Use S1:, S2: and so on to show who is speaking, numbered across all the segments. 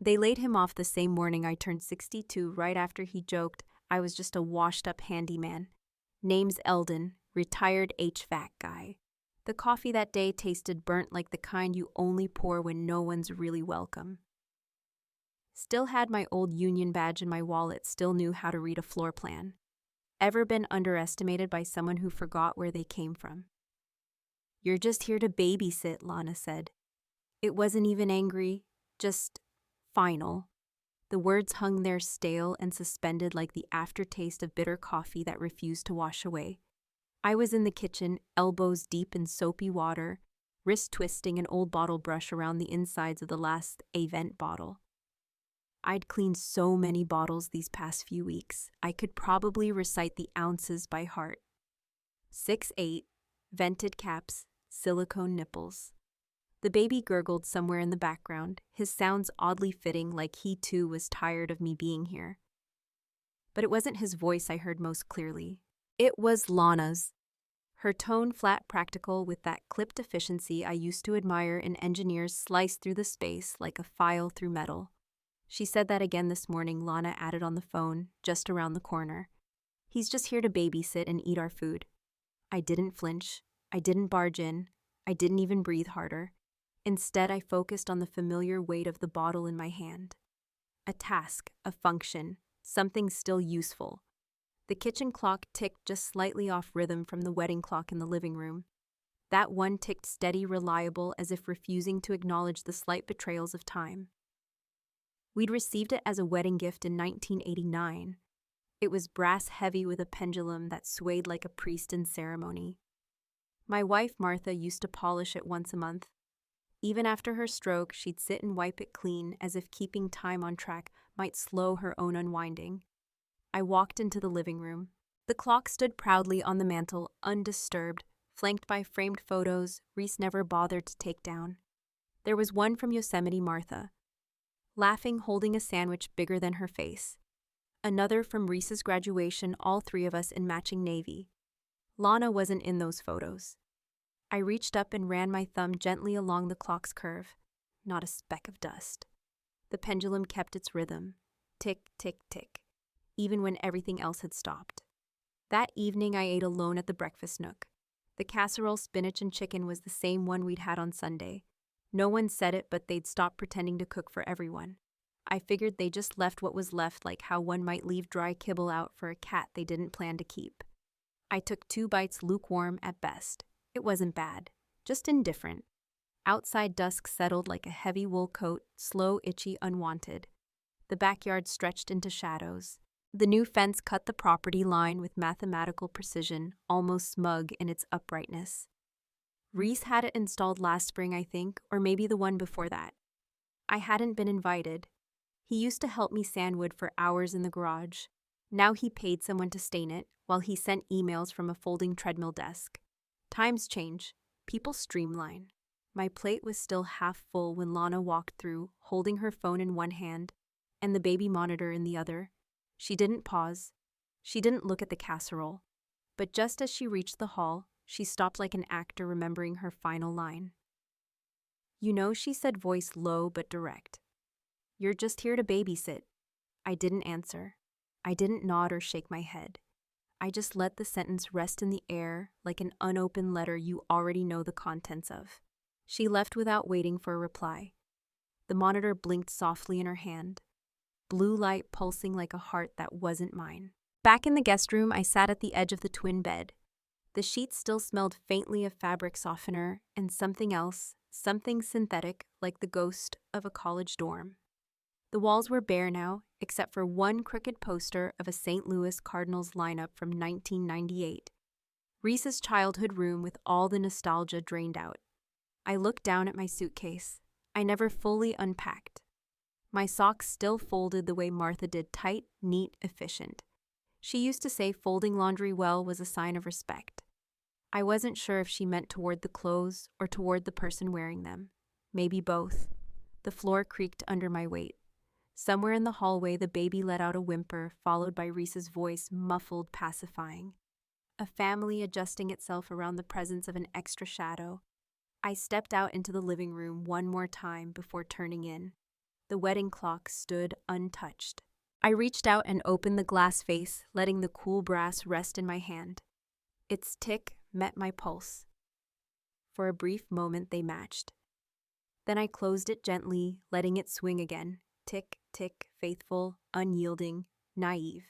S1: They laid him off the same morning I turned 62, right after he joked I was just a washed-up handyman. Name's Eldon, retired HVAC guy. The coffee that day tasted burnt like the kind you only pour when no one's really welcome. Still had my old union badge in my wallet, still knew how to read a floor plan. Ever been underestimated by someone who forgot where they came from? "You're just here to babysit," Lana said. It wasn't even angry, just final. The words hung there stale and suspended like the aftertaste of bitter coffee that refused to wash away. I was in the kitchen, elbows deep in soapy water, wrist twisting an old bottle brush around the insides of the last Avent bottle. I'd cleaned so many bottles these past few weeks, I could probably recite the ounces by heart. 6'8", vented caps, silicone nipples. The baby gurgled somewhere in the background, his sounds oddly fitting, like he too was tired of me being here. But it wasn't his voice I heard most clearly. It was Lana's. Her tone flat practical with that clipped efficiency I used to admire in engineers sliced through the space like a file through metal. She said that again this morning, Lana added on the phone, just around the corner. "He's just here to babysit and eat our food." I didn't flinch. I didn't barge in. I didn't even breathe harder. Instead, I focused on the familiar weight of the bottle in my hand. A task, a function, something still useful. The kitchen clock ticked just slightly off rhythm from the wedding clock in the living room. That one ticked steady, reliable, as if refusing to acknowledge the slight betrayals of time. We'd received it as a wedding gift in 1989. It was brass-heavy with a pendulum that swayed like a priest in ceremony. My wife, Martha, used to polish it once a month. Even after her stroke, she'd sit and wipe it clean, as if keeping time on track might slow her own unwinding. I walked into the living room. The clock stood proudly on the mantel, undisturbed, flanked by framed photos Reese never bothered to take down. There was one from Yosemite Martha, laughing, holding a sandwich bigger than her face. Another from Reese's graduation, all three of us in matching navy. Lana wasn't in those photos. I reached up and ran my thumb gently along the clock's curve. Not a speck of dust. The pendulum kept its rhythm. Tick, tick, tick. Even when everything else had stopped. That evening I ate alone at the breakfast nook. The casserole, spinach, and chicken was the same one we'd had on Sunday. No one said it, but they'd stopped pretending to cook for everyone. I figured they just left what was left, like how one might leave dry kibble out for a cat they didn't plan to keep. I took 2 bites, lukewarm at best. It wasn't bad, just indifferent. Outside, dusk settled like a heavy wool coat, slow, itchy, unwanted. The backyard stretched into shadows. The new fence cut the property line with mathematical precision, almost smug in its uprightness. Reese had it installed last spring, I think, or maybe the one before that. I hadn't been invited. He used to help me sand wood for hours in the garage. Now he paid someone to stain it, while he sent emails from a folding treadmill desk. Times change. People streamline. My plate was still half full when Lana walked through, holding her phone in one hand and the baby monitor in the other. She didn't pause. She didn't look at the casserole. But just as she reached the hall, she stopped like an actor remembering her final line. "You know," she said, voice low but direct. "You're just here to babysit." I didn't answer. I didn't nod or shake my head. I just let the sentence rest in the air like an unopened letter you already know the contents of. She left without waiting for a reply. The monitor blinked softly in her hand. Blue light pulsing like a heart that wasn't mine. Back in the guest room, I sat at the edge of the twin bed. The sheets still smelled faintly of fabric softener and something else, something synthetic like the ghost of a college dorm. The walls were bare now, except for one crooked poster of a St. Louis Cardinals lineup from 1998. Reese's childhood room with all the nostalgia drained out. I looked down at my suitcase. I never fully unpacked. My socks still folded the way Martha did, tight, neat, efficient. She used to say folding laundry well was a sign of respect. I wasn't sure if she meant toward the clothes or toward the person wearing them. Maybe both. The floor creaked under my weight. Somewhere in the hallway, the baby let out a whimper, followed by Reese's voice, muffled, pacifying. A family adjusting itself around the presence of an extra shadow. I stepped out into the living room one more time before turning in. The wedding clock stood untouched. I reached out and opened the glass face, letting the cool brass rest in my hand. Its tick met my pulse. For a brief moment, they matched. Then I closed it gently, letting it swing again. Tick, tick, faithful, unyielding, naive.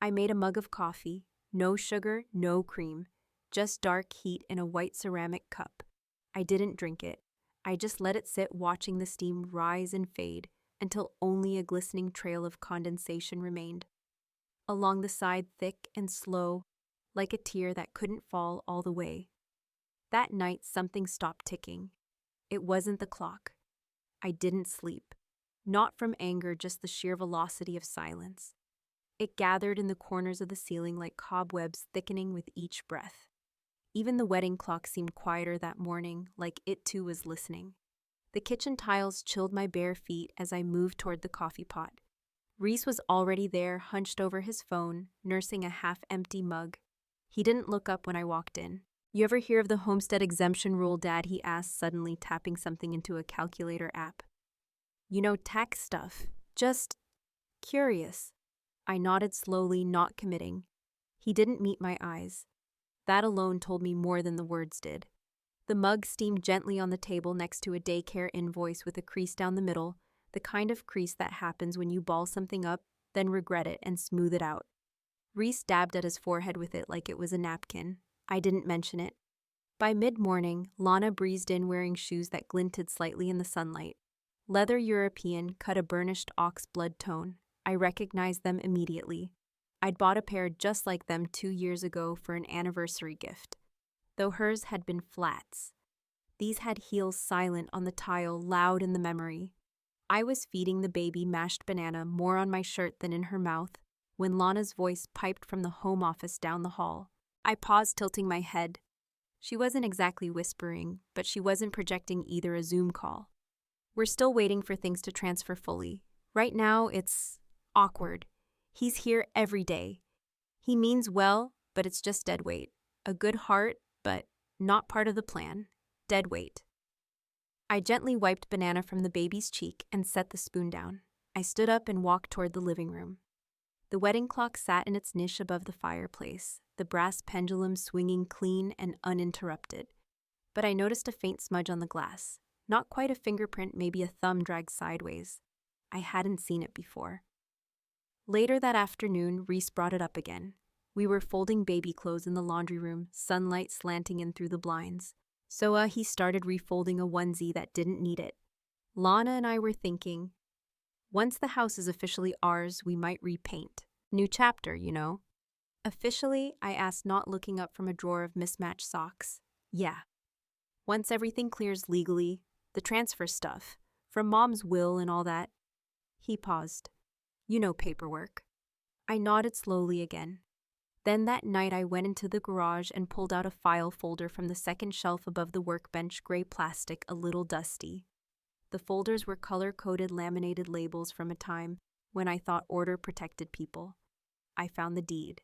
S1: I made a mug of coffee. No sugar, no cream. Just dark heat in a white ceramic cup. I didn't drink it. I just let it sit, watching the steam rise and fade until only a glistening trail of condensation remained. Along the side, thick and slow, like a tear that couldn't fall all the way. That night, something stopped ticking. It wasn't the clock. I didn't sleep. Not from anger, just the sheer velocity of silence. It gathered in the corners of the ceiling like cobwebs thickening with each breath. Even the wedding clock seemed quieter that morning, like it too was listening. The kitchen tiles chilled my bare feet as I moved toward the coffee pot. Reese was already there, hunched over his phone, nursing a half-empty mug. He didn't look up when I walked in. "You ever hear of the homestead exemption rule, Dad?" he asked, suddenly tapping something into a calculator app. "You know, tax stuff. Just curious." I nodded slowly, not committing. He didn't meet my eyes. That alone told me more than the words did. The mug steamed gently on the table next to a daycare invoice with a crease down the middle, the kind of crease that happens when you ball something up, then regret it and smooth it out. Reese dabbed at his forehead with it like it was a napkin. I didn't mention it. By mid-morning, Lana breezed in wearing shoes that glinted slightly in the sunlight. Leather European, cut a burnished ox blood tone. I recognized them immediately. I'd bought a pair just like them 2 years ago for an anniversary gift, though hers had been flats. These had heels silent on the tile, loud in the memory. I was feeding the baby mashed banana more on my shirt than in her mouth when Lana's voice piped from the home office down the hall. I paused, tilting my head. She wasn't exactly whispering, but she wasn't projecting either. A Zoom call. "We're still waiting for things to transfer fully. Right now, it's awkward. He's here every day. He means well, but it's just dead weight. A good heart, but not part of the plan. Dead weight." I gently wiped banana from the baby's cheek and set the spoon down. I stood up and walked toward the living room. The wedding clock sat in its niche above the fireplace, the brass pendulum swinging clean and uninterrupted. But I noticed a faint smudge on the glass. Not quite a fingerprint, maybe a thumb dragged sideways. I hadn't seen it before. Later that afternoon, Reese brought it up again. We were folding baby clothes in the laundry room, sunlight slanting in through the blinds. So he started refolding a onesie that didn't need it. Lana and I were thinking, once the house is officially ours, we might repaint. New chapter, you know. "Officially?" I asked, not looking up from a drawer of mismatched socks. "Yeah. Once everything clears legally, the transfer stuff, from Mom's will and all that." He paused. "You know paperwork." I nodded slowly again. Then that night I went into the garage and pulled out a file folder from the second shelf above the workbench, gray plastic, a little dusty. The folders were color-coded laminated labels from a time when I thought order protected people. I found the deed.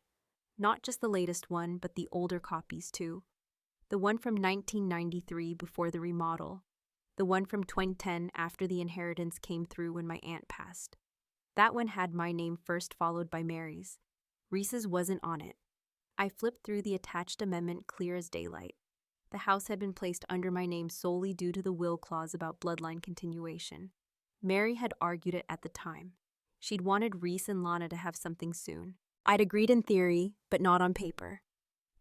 S1: Not just the latest one, but the older copies too. The one from 1993 before the remodel. The one from 2010 after the inheritance came through when my aunt passed. That one had my name first, followed by Mary's. Reese's wasn't on it. I flipped through the attached amendment clear as daylight. The house had been placed under my name solely due to the will clause about bloodline continuation. Mary had argued it at the time. She'd wanted Reese and Lana to have something soon. I'd agreed in theory, but not on paper.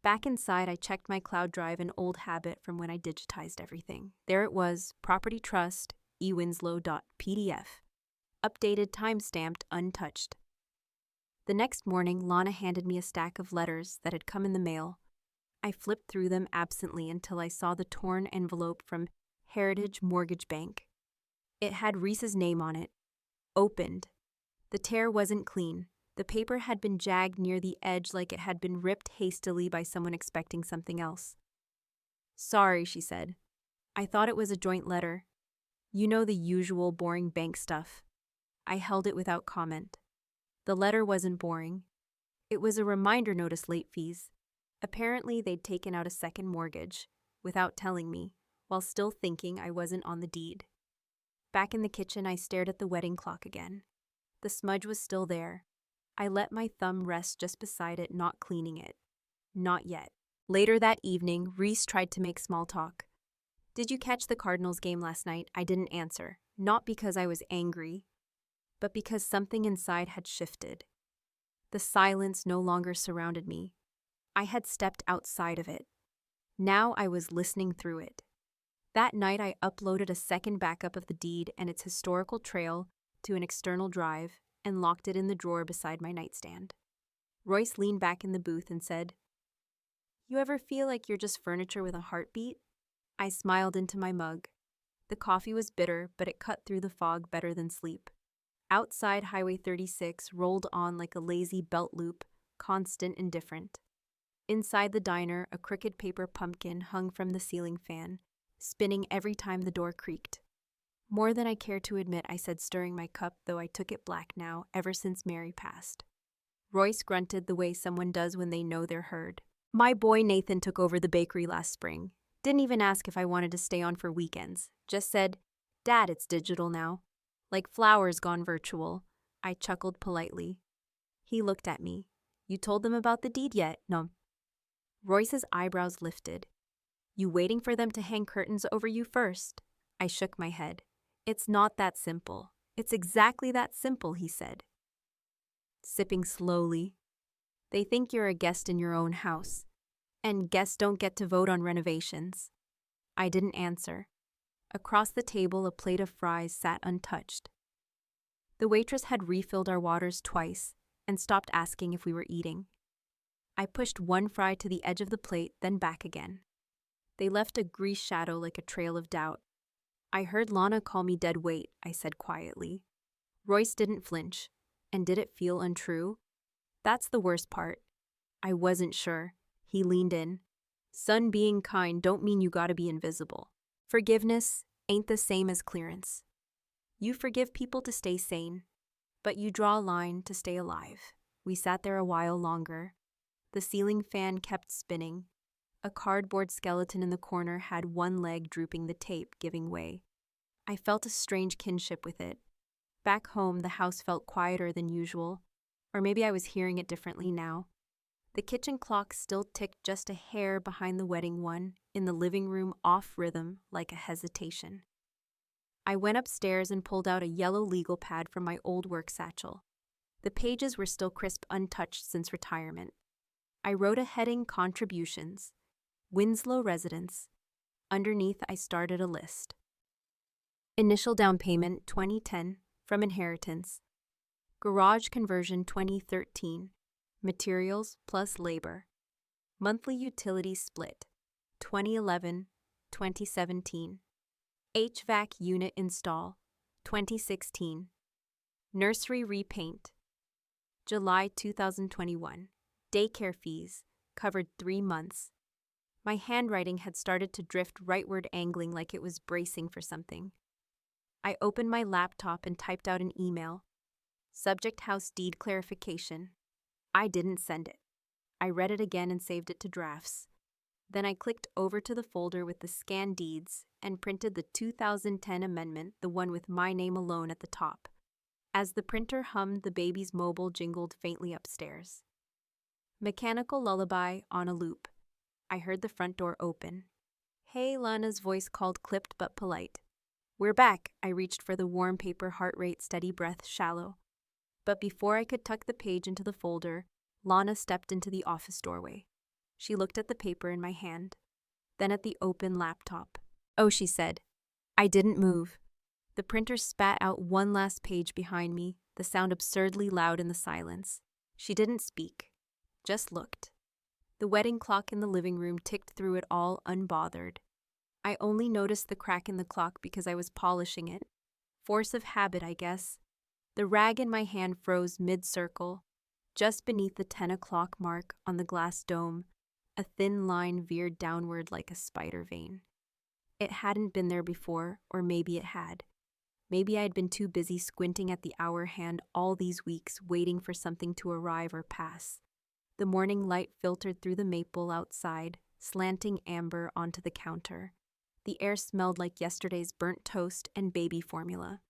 S1: Back inside, I checked my cloud drive, an old habit from when I digitized everything. There it was, Property Trust, ewinslow.pdf. Updated, time-stamped, untouched. The next morning, Lana handed me a stack of letters that had come in the mail. I flipped through them absently until I saw the torn envelope from Heritage Mortgage Bank. It had Reese's name on it. Opened. The tear wasn't clean. The paper had been jagged near the edge like it had been ripped hastily by someone expecting something else. "Sorry," she said. "I thought it was a joint letter. You know, the usual boring bank stuff." I held it without comment. The letter wasn't boring. It was a reminder notice late fees. Apparently, they'd taken out a second mortgage, without telling me, while still thinking I wasn't on the deed. Back in the kitchen, I stared at the wedding clock again. The smudge was still there. I let my thumb rest just beside it, not cleaning it. Not yet. Later that evening, Reese tried to make small talk. "Did you catch the Cardinals game last night?" I didn't answer, not because I was angry, but because something inside had shifted. The silence no longer surrounded me. I had stepped outside of it. Now I was listening through it. That night, I uploaded a second backup of the deed and its historical trail to an external drive and locked it in the drawer beside my nightstand. Royce leaned back in the booth and said, "You ever feel like you're just furniture with a heartbeat?" I smiled into my mug. The coffee was bitter, but it cut through the fog better than sleep. Outside, Highway 36 rolled on like a lazy belt loop, constant and different. Inside the diner, a crooked paper pumpkin hung from the ceiling fan, spinning every time the door creaked. "More than I care to admit," I said, stirring my cup, though I took it black now, ever since Mary passed. Royce grunted the way someone does when they know they're heard. "My boy Nathan took over the bakery last spring. Didn't even ask if I wanted to stay on for weekends. Just said, 'Dad, it's digital now.' Like flowers gone virtual." I chuckled politely. He looked at me. "You told them about the deed yet?" "No." Royce's eyebrows lifted. "You waiting for them to hang curtains over you first?" I shook my head. "It's not that simple." "It's exactly that simple," he said, sipping slowly. "They think you're a guest in your own house, and guests don't get to vote on renovations." I didn't answer. Across the table, a plate of fries sat untouched. The waitress had refilled our waters twice and stopped asking if we were eating. I pushed one fry to the edge of the plate, then back again. They left a grease shadow like a trail of doubt. "I heard Lana call me dead weight," I said quietly. Royce didn't flinch. And did it feel untrue? That's the worst part. I wasn't sure. He leaned in. "Son, being kind don't mean you gotta be invisible. Forgiveness ain't the same as clearance. You forgive people to stay sane, but you draw a line to stay alive." We sat there a while longer. The ceiling fan kept spinning. A cardboard skeleton in the corner had one leg drooping, the tape giving way. I felt a strange kinship with it. Back home, the house felt quieter than usual, or maybe I was hearing it differently now. The kitchen clock still ticked just a hair behind the wedding one, in the living room off rhythm like a hesitation. I went upstairs and pulled out a yellow legal pad from my old work satchel. The pages were still crisp, untouched since retirement. I wrote a heading, "Contributions," Winslow Residence. Underneath, I started a list. Initial down payment, $2010, from inheritance. Garage conversion, $2013. Materials plus labor. Monthly utilities split, $2011, $2017. HVAC unit install, $2016. Nursery repaint, July 2021. Daycare fees, covered 3 months. My handwriting had started to drift rightward, angling like it was bracing for something. I opened my laptop and typed out an email. Subject: house deed clarification. I didn't send it. I read it again and saved it to drafts. Then I clicked over to the folder with the scanned deeds and printed the 2010 amendment, the one with my name alone at the top. As the printer hummed, the baby's mobile jingled faintly upstairs. Mechanical lullaby on a loop. I heard the front door open. "Hey," Lana's voice called, clipped but polite. "We're back." I reached for the warm paper, heart rate steady, breath shallow. But before I could tuck the page into the folder, Lana stepped into the office doorway. She looked at the paper in my hand, then at the open laptop. "Oh," she said. I didn't move. The printer spat out one last page behind me, the sound absurdly loud in the silence. She didn't speak, just looked. The wedding clock in the living room ticked through it all, unbothered. I only noticed the crack in the clock because I was polishing it. Force of habit, I guess. The rag in my hand froze mid-circle. Just beneath the 10 o'clock mark on the glass dome, a thin line veered downward like a spider vein. It hadn't been there before, or maybe it had. Maybe I'd been too busy squinting at the hour hand all these weeks, waiting for something to arrive or pass. The morning light filtered through the maple outside, slanting amber onto the counter. The air smelled like yesterday's burnt toast and baby formula.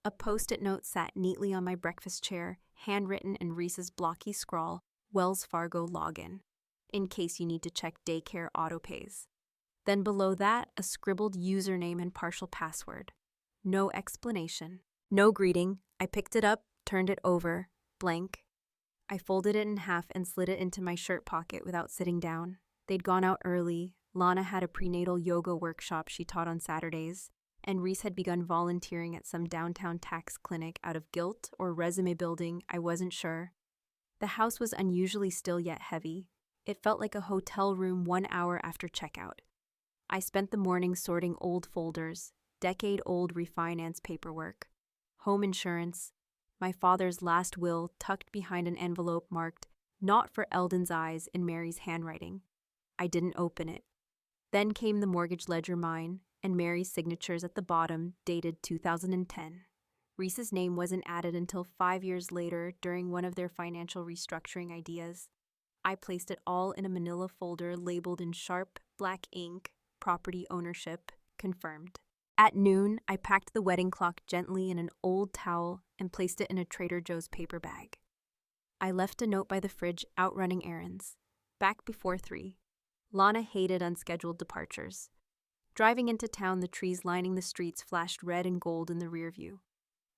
S1: A post-it note sat neatly on my breakfast chair, handwritten in Reese's blocky scrawl, Wells Fargo login, in case you need to check daycare autopays. Then below that, a scribbled username and partial password. No explanation. No greeting. I picked it up, turned it over, blank. I folded it in half and slid it into my shirt pocket without sitting down. They'd gone out early. Lana had a prenatal yoga workshop she taught on Saturdays, and Reese had begun volunteering at some downtown tax clinic out of guilt or resume building, I wasn't sure. The house was unusually still yet heavy. It felt like a hotel room 1 hour after checkout. I spent the morning sorting old folders, decade-old refinance paperwork, home insurance, my father's last will tucked behind an envelope marked, "Not for Eldon's eyes," in Mary's handwriting. I didn't open it. Then came the mortgage ledger mine, and Mary's signatures at the bottom, dated 2010. Reese's name wasn't added until 5 years later during one of their financial restructuring ideas. I placed it all in a manila folder labeled in sharp, black ink, "Property ownership, confirmed." At noon, I packed the wedding clock gently in an old towel and placed it in a Trader Joe's paper bag. I left a note by the fridge out running errands. Back before 3. Lana hated unscheduled departures. Driving into town, the trees lining the streets flashed red and gold in the rear view.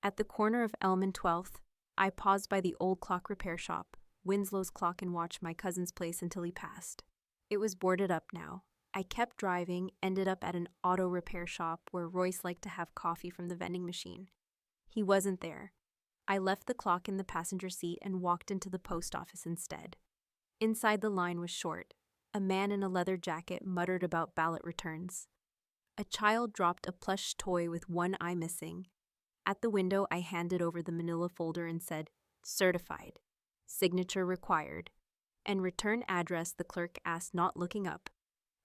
S1: At the corner of Elm and 12th, I paused by the old clock repair shop, Winslow's Clock and Watch, my cousin's place, until he passed. It was boarded up now. I kept driving, ended up at an auto repair shop where Royce liked to have coffee from the vending machine. He wasn't there. I left the clock in the passenger seat and walked into the post office instead. Inside, the line was short. A man in a leather jacket muttered about ballot returns. A child dropped a plush toy with one eye missing. At the window, I handed over the manila folder and said, "Certified. Signature required." And return address, the clerk asked, not looking up.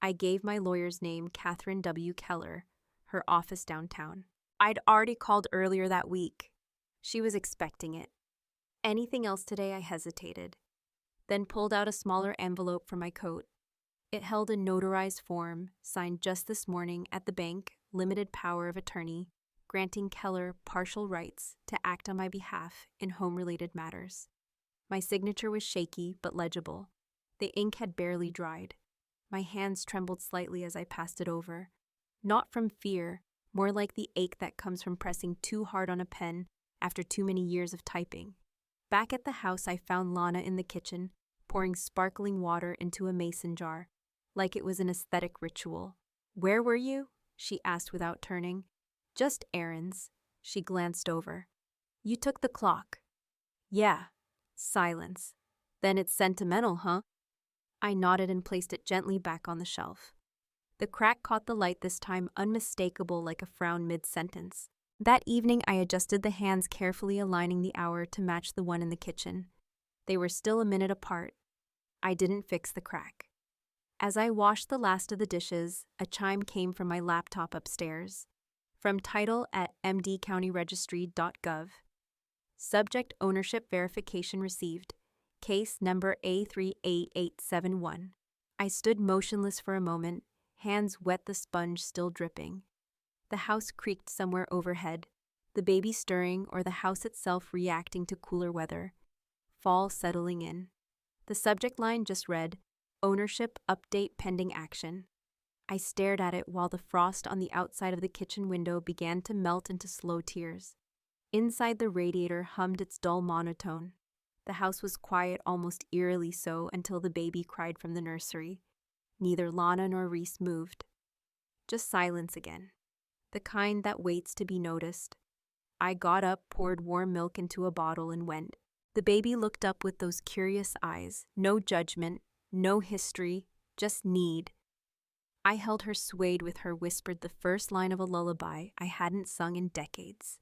S1: I gave my lawyer's name, Catherine W. Keller, her office downtown. I'd already called earlier that week. She was expecting it. Anything else today, I hesitated. Then pulled out a smaller envelope from my coat. It held a notarized form, signed just this morning at the bank, limited power of attorney, granting Keller partial rights to act on my behalf in home-related matters. My signature was shaky but legible. The ink had barely dried. My hands trembled slightly as I passed it over. Not from fear, more like the ache that comes from pressing too hard on a pen after too many years of typing. Back at the house, I found Lana in the kitchen, pouring sparkling water into a mason jar, like it was an aesthetic ritual. "Where were you?" she asked without turning. "Just errands." She glanced over. "You took the clock." "Yeah." Silence. "Then it's sentimental, huh?" I nodded and placed it gently back on the shelf. The crack caught the light this time, unmistakable like a frown mid-sentence. That evening, I adjusted the hands, carefully aligning the hour to match the one in the kitchen. They were still a minute apart. I didn't fix the crack. As I washed the last of the dishes, a chime came from my laptop upstairs. From title at mdcountyregistry.gov. Subject ownership verification received. Case number A38871. I stood motionless for a moment, hands wet, the sponge still dripping. The house creaked somewhere overhead, the baby stirring or the house itself reacting to cooler weather. Fall settling in. The subject line just read, "Ownership update pending action." I stared at it while the frost on the outside of the kitchen window began to melt into slow tears. Inside, the radiator hummed its dull monotone. The house was quiet, almost eerily so, until the baby cried from the nursery. Neither Lana nor Reese moved. Just silence again. The kind that waits to be noticed. I got up, poured warm milk into a bottle, and went. The baby looked up with those curious eyes. No judgment, no history, just need. I held her, swayed with her, whispered the first line of a lullaby I hadn't sung in decades.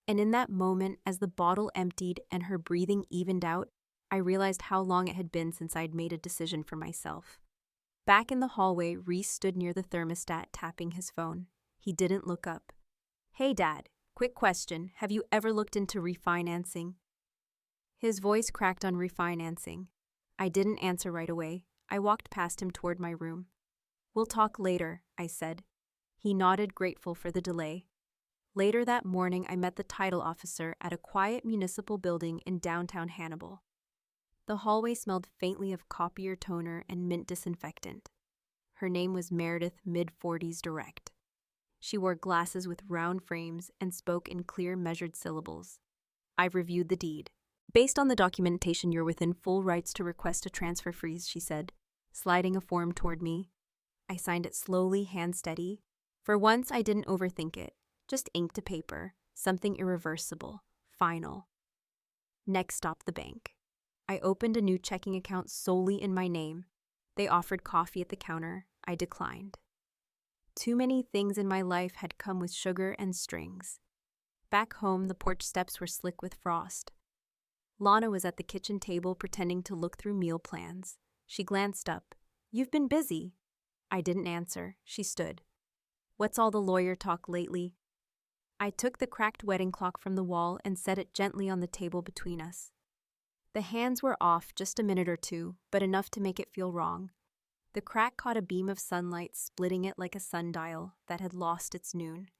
S1: And in that moment, as the bottle emptied and her breathing evened out, I realized how long it had been since I'd made a decision for myself. Back in the hallway, Reese stood near the thermostat, tapping his phone. He didn't look up. "Hey, Dad, quick question. Have you ever looked into refinancing?" His voice cracked on refinancing. I didn't answer right away. I walked past him toward my room. "We'll talk later," I said. He nodded, grateful for the delay. Later that morning, I met the title officer at a quiet municipal building in downtown Hannibal. The hallway smelled faintly of copier toner and mint disinfectant. Her name was Meredith, mid-40s direct. She wore glasses with round frames and spoke in clear, measured syllables. I've reviewed the deed. Based on the documentation, you're within full rights to request a transfer freeze, she said, sliding a form toward me. I signed it slowly, hand steady. For once, I didn't overthink it. Just ink to paper, something irreversible, final. Next stop, the bank. I opened a new checking account solely in my name. They offered coffee at the counter. I declined. Too many things in my life had come with sugar and strings. Back home, the porch steps were slick with frost. Lana was at the kitchen table pretending to look through meal plans. She glanced up. "You've been busy." I didn't answer. She stood. "What's all the lawyer talk lately?" I took the cracked wedding clock from the wall and set it gently on the table between us. The hands were off just a minute or two, but enough to make it feel wrong. The crack caught a beam of sunlight, splitting it like a sundial that had lost its noon.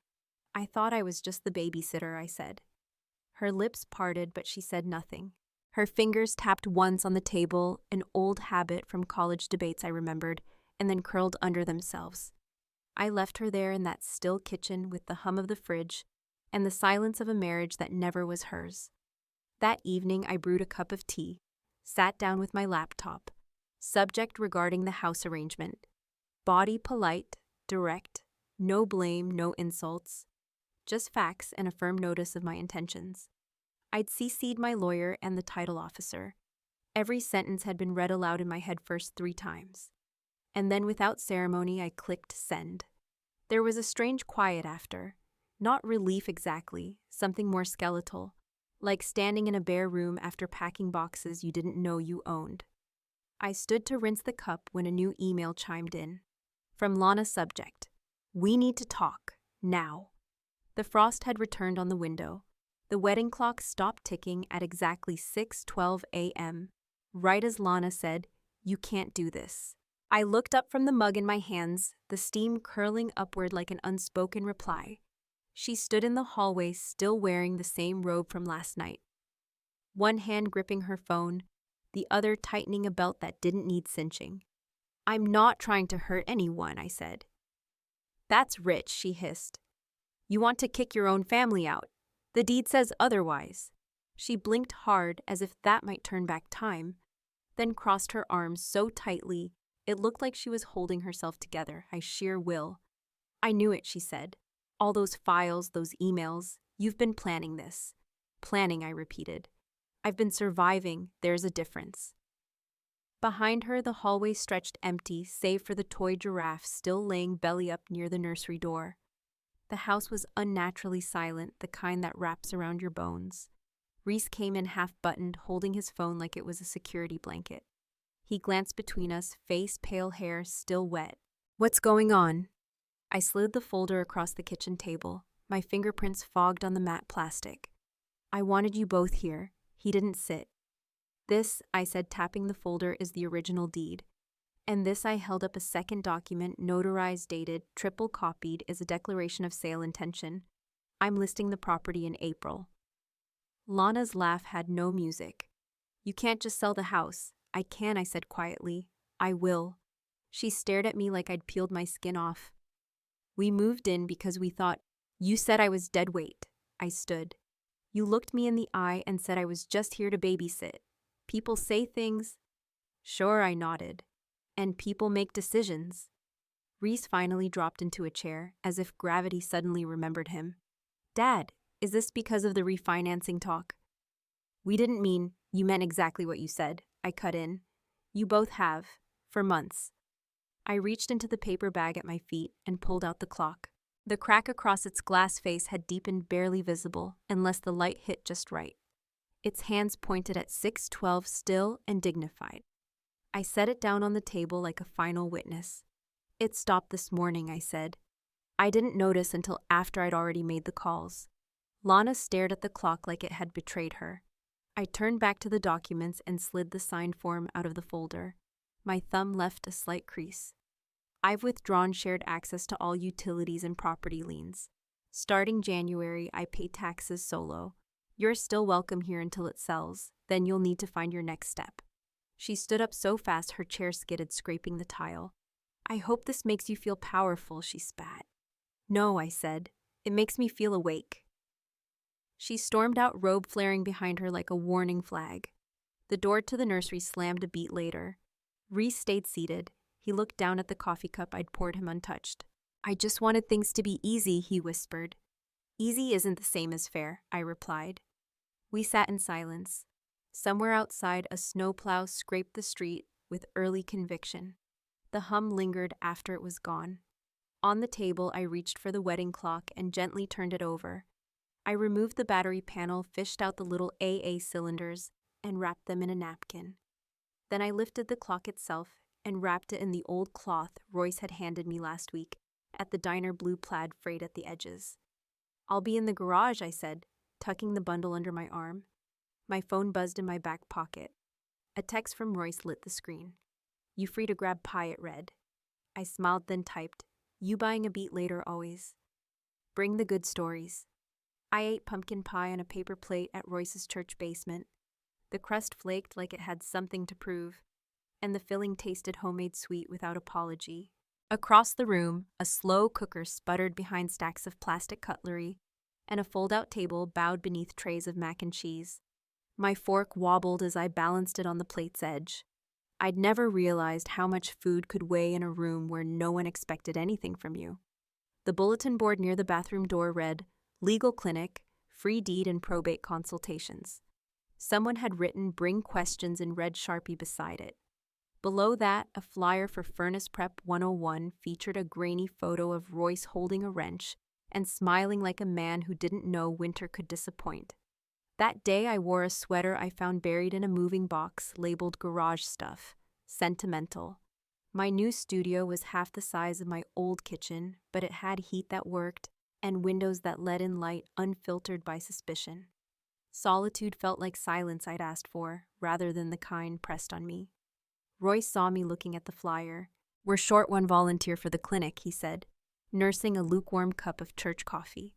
S1: "I thought I was just the babysitter," I said. Her lips parted, but she said nothing. Her fingers tapped once on the table, an old habit from college debates I remembered, and then curled under themselves. I left her there in that still kitchen with the hum of the fridge and the silence of a marriage that never was hers. That evening, I brewed a cup of tea, sat down with my laptop. Subject regarding the house arrangement. Body polite, direct, no blame, no insults. Just facts and a firm notice of my intentions. I'd CC'd my lawyer and the title officer. Every sentence had been read aloud in my head first 3 times. And then without ceremony, I clicked send. There was a strange quiet after. Not relief exactly, something more skeletal. Like standing in a bare room after packing boxes you didn't know you owned. I stood to rinse the cup when a new email chimed in. From Lana, subject. "We need to talk. Now." The frost had returned on the window. The wedding clock stopped ticking at exactly 6:12 a.m. Right as Lana said, "You can't do this." I looked up from the mug in my hands, the steam curling upward like an unspoken reply. She stood in the hallway, still wearing the same robe from last night. One hand gripping her phone, the other tightening a belt that didn't need cinching. "I'm not trying to hurt anyone," I said. "That's rich," she hissed. "You want to kick your own family out. The deed says otherwise." She blinked hard as if that might turn back time, then crossed her arms so tightly it looked like she was holding herself together by sheer will. "I knew it," she said. "All those files, those emails, you've been planning this." "Planning," I repeated. "I've been surviving, there's a difference." Behind her, the hallway stretched empty, save for the toy giraffe still laying belly up near the nursery door. The house was unnaturally silent, the kind that wraps around your bones. Reese came in half-buttoned, holding his phone like it was a security blanket. He glanced between us, face, pale hair, still wet. "What's going on?" I slid the folder across the kitchen table, my fingerprints fogged on the matte plastic. "I wanted you both here." He didn't sit. "This," I said, tapping the folder, "is the original deed. And this," I held up a second document, notarized, dated, triple copied, is a declaration of sale intention. I'm listing the property in April." Lana's laugh had no music. "You can't just sell the house." "I can," I said quietly. "I will." She stared at me like I'd peeled my skin off. "We moved in because we thought—" "You said I was dead weight." I stood. "You looked me in the eye and said I was just here to babysit. People say things—" "Sure," I nodded. "And people make decisions." Reese finally dropped into a chair, as if gravity suddenly remembered him. "Dad, is this because of the refinancing talk?" "We didn't mean—" "You meant exactly what you said," I cut in. "You both have, for months." I reached into the paper bag at my feet and pulled out the clock. The crack across its glass face had deepened, barely visible, unless the light hit just right. Its hands pointed at 6:12, still and dignified. I set it down on the table like a final witness. "It stopped this morning," I said. I didn't notice until after I'd already made the calls. Lana stared at the clock like it had betrayed her. I turned back to the documents and slid the signed form out of the folder. My thumb left a slight crease. I've withdrawn shared access to all utilities and property liens. Starting January, I pay taxes solo. You're still welcome here until it sells. Then you'll need to find your next step. She stood up so fast her chair skidded, scraping the tile. I hope this makes you feel powerful, she spat. No, I said. It makes me feel awake. She stormed out, robe flaring behind her like a warning flag. The door to the nursery slammed a beat later. Reese stayed seated. He looked down at the coffee cup I'd poured him untouched. I just wanted things to be easy, he whispered. Easy isn't the same as fair, I replied. We sat in silence. Somewhere outside, a snowplow scraped the street with early conviction. The hum lingered after it was gone. On the table, I reached for the wedding clock and gently turned it over. I removed the battery panel, fished out the little AA cylinders, and wrapped them in a napkin. Then I lifted the clock itself and wrapped it in the old cloth Royce had handed me last week at the diner, blue plaid frayed at the edges. I'll be in the garage, I said, tucking the bundle under my arm. My phone buzzed in my back pocket. A text from Royce lit the screen. You free to grab pie, it read. I smiled, then typed, you buying a beat later always. Bring the good stories. I ate pumpkin pie on a paper plate at Royce's church basement. The crust flaked like it had something to prove, and the filling tasted homemade sweet without apology. Across the room, a slow cooker sputtered behind stacks of plastic cutlery, and a fold-out table bowed beneath trays of mac and cheese. My fork wobbled as I balanced it on the plate's edge. I'd never realized how much food could weigh in a room where no one expected anything from you. The bulletin board near the bathroom door read, Legal Clinic, Free Deed and Probate Consultations. Someone had written Bring Questions in red Sharpie beside it. Below that, a flyer for Furnace Prep 101 featured a grainy photo of Royce holding a wrench and smiling like a man who didn't know winter could disappoint. That day I wore a sweater I found buried in a moving box labeled Garage Stuff, Sentimental. My new studio was half the size of my old kitchen, but it had heat that worked and windows that let in light unfiltered by suspicion. Solitude felt like silence I'd asked for, rather than the kind pressed on me. Royce saw me looking at the flyer. We're short one volunteer for the clinic, he said, nursing a lukewarm cup of church coffee.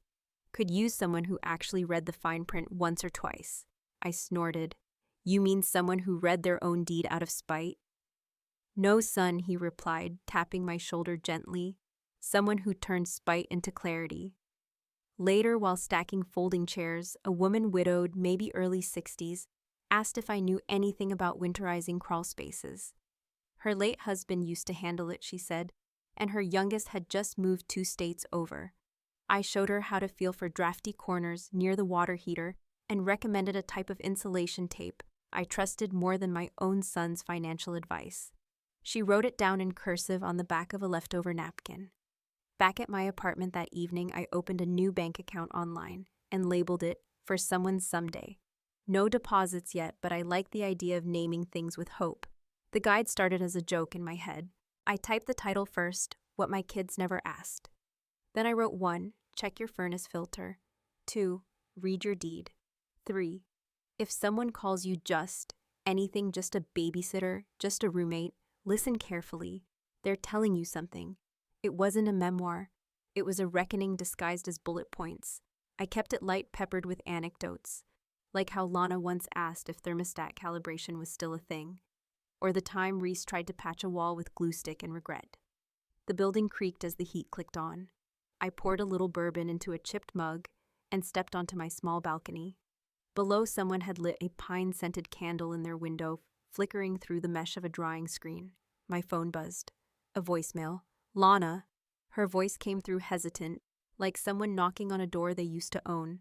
S1: Could use someone who actually read the fine print once or twice. I snorted. You mean someone who read their own deed out of spite? No, son, he replied, tapping my shoulder gently. Someone who turned spite into clarity. Later, while stacking folding chairs, a woman widowed, maybe early 60s, asked if I knew anything about winterizing crawl spaces. Her late husband used to handle it, she said, and her youngest had just moved 2 states over. I showed her how to feel for drafty corners near the water heater and recommended a type of insulation tape I trusted more than my own son's financial advice. She wrote it down in cursive on the back of a leftover napkin. Back at my apartment that evening, I opened a new bank account online and labeled it For Someone Someday. No deposits yet, but I liked the idea of naming things with hope. The guide started as a joke in my head. I typed the title first, What My Kids Never Asked. Then I wrote 1, Check your furnace filter. 2, Read your deed. 3, if someone calls you just anything, just a babysitter, just a roommate, listen carefully. They're telling you something. It wasn't a memoir. It was a reckoning disguised as bullet points. I kept it light, peppered with anecdotes, like how Lana once asked if thermostat calibration was still a thing, or the time Reese tried to patch a wall with glue stick and regret. The building creaked as the heat clicked on. I poured a little bourbon into a chipped mug and stepped onto my small balcony. Below, someone had lit a pine-scented candle in their window, flickering through the mesh of a drying screen. My phone buzzed. A voicemail. Lana. Her voice came through hesitant, like someone knocking on a door they used to own.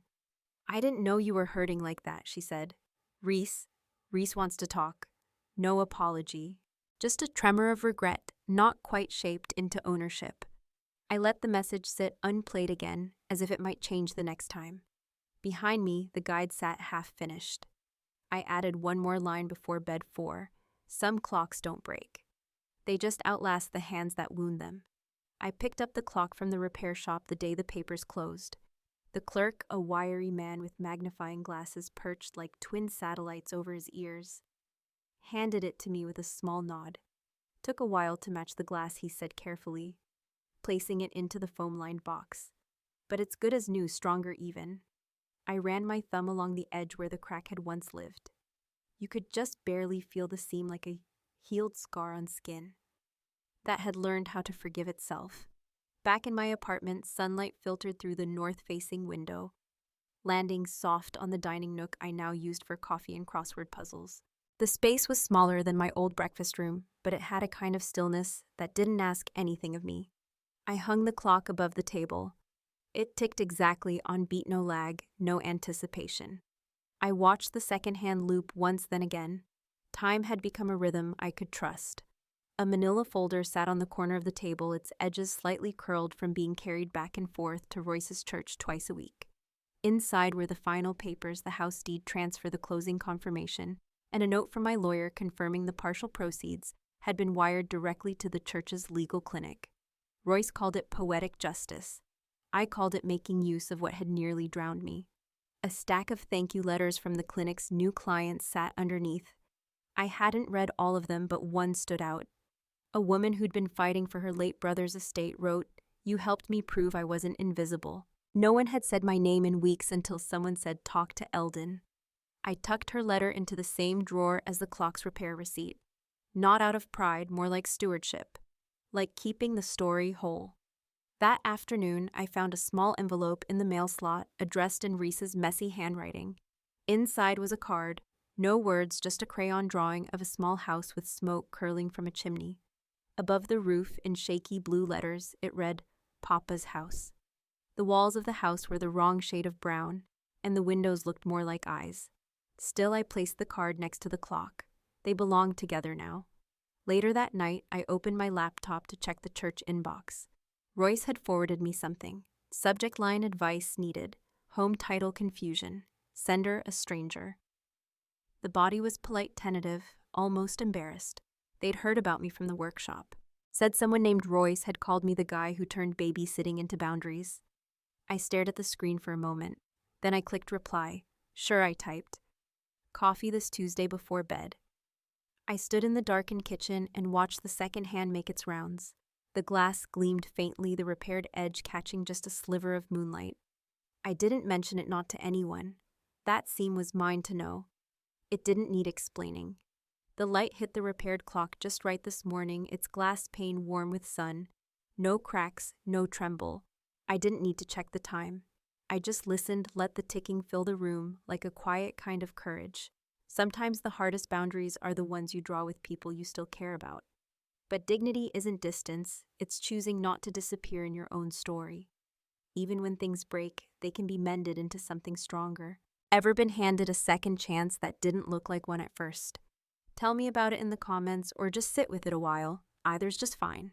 S1: I didn't know you were hurting like that, she said. Reese wants to talk. No apology. Just a tremor of regret, not quite shaped into ownership. I let the message sit unplayed again, as if it might change the next time. Behind me, the guide sat half-finished. I added one more line before bed 4. Some clocks don't break. They just outlast the hands that wound them. I picked up the clock from the repair shop the day the papers closed. The clerk, a wiry man with magnifying glasses perched like twin satellites over his ears, handed it to me with a small nod. Took a while to match the glass, he said carefully, placing it into the foam-lined box. But it's good as new, stronger even. I ran my thumb along the edge where the crack had once lived. You could just barely feel the seam, like a healed scar on skin that had learned how to forgive itself. Back in my apartment, sunlight filtered through the north-facing window, landing soft on the dining nook I now used for coffee and crossword puzzles. The space was smaller than my old breakfast room, but it had a kind of stillness that didn't ask anything of me. I hung the clock above the table. It ticked exactly, on beat, no lag, no anticipation. I watched the second-hand loop once, then again. Time had become a rhythm I could trust. A manila folder sat on the corner of the table, its edges slightly curled from being carried back and forth to Royce's church twice a week. Inside were the final papers, the house deed transfer, the closing confirmation, and a note from my lawyer confirming the partial proceeds had been wired directly to the church's legal clinic. Royce called it poetic justice. I called it making use of what had nearly drowned me. A stack of thank you letters from the clinic's new clients sat underneath. I hadn't read all of them, but one stood out. A woman who'd been fighting for her late brother's estate wrote, "You helped me prove I wasn't invisible." No one had said my name in weeks until someone said, "Talk to Eldon." I tucked her letter into the same drawer as the clock's repair receipt. Not out of pride, more like stewardship, like keeping the story whole. That afternoon, I found a small envelope in the mail slot addressed in Reese's messy handwriting. Inside was a card, no words, just a crayon drawing of a small house with smoke curling from a chimney. Above the roof, in shaky blue letters, it read, "Papa's house." The walls of the house were the wrong shade of brown, and the windows looked more like eyes. Still, I placed the card next to the clock. They belonged together now. Later that night, I opened my laptop to check the church inbox. Royce had forwarded me something. Subject line: advice needed. Home title: confusion. Sender: a stranger. The body was polite, tentative, almost embarrassed. They'd heard about me from the workshop. Said someone named Royce had called me the guy who turned babysitting into boundaries. I stared at the screen for a moment. Then I clicked reply. Sure, I typed. Coffee this Tuesday before bed. I stood in the darkened kitchen and watched the second hand make its rounds. The glass gleamed faintly, the repaired edge catching just a sliver of moonlight. I didn't mention it, not to anyone. That seam was mine to know. It didn't need explaining. The light hit the repaired clock just right this morning, its glass pane warm with sun. No cracks, no tremble. I didn't need to check the time. I just listened, let the ticking fill the room like a quiet kind of courage. Sometimes the hardest boundaries are the ones you draw with people you still care about. But dignity isn't distance, it's choosing not to disappear in your own story. Even when things break, they can be mended into something stronger. Ever been handed a second chance that didn't look like one at first? Tell me about it in the comments or just sit with it a while. Either's just fine.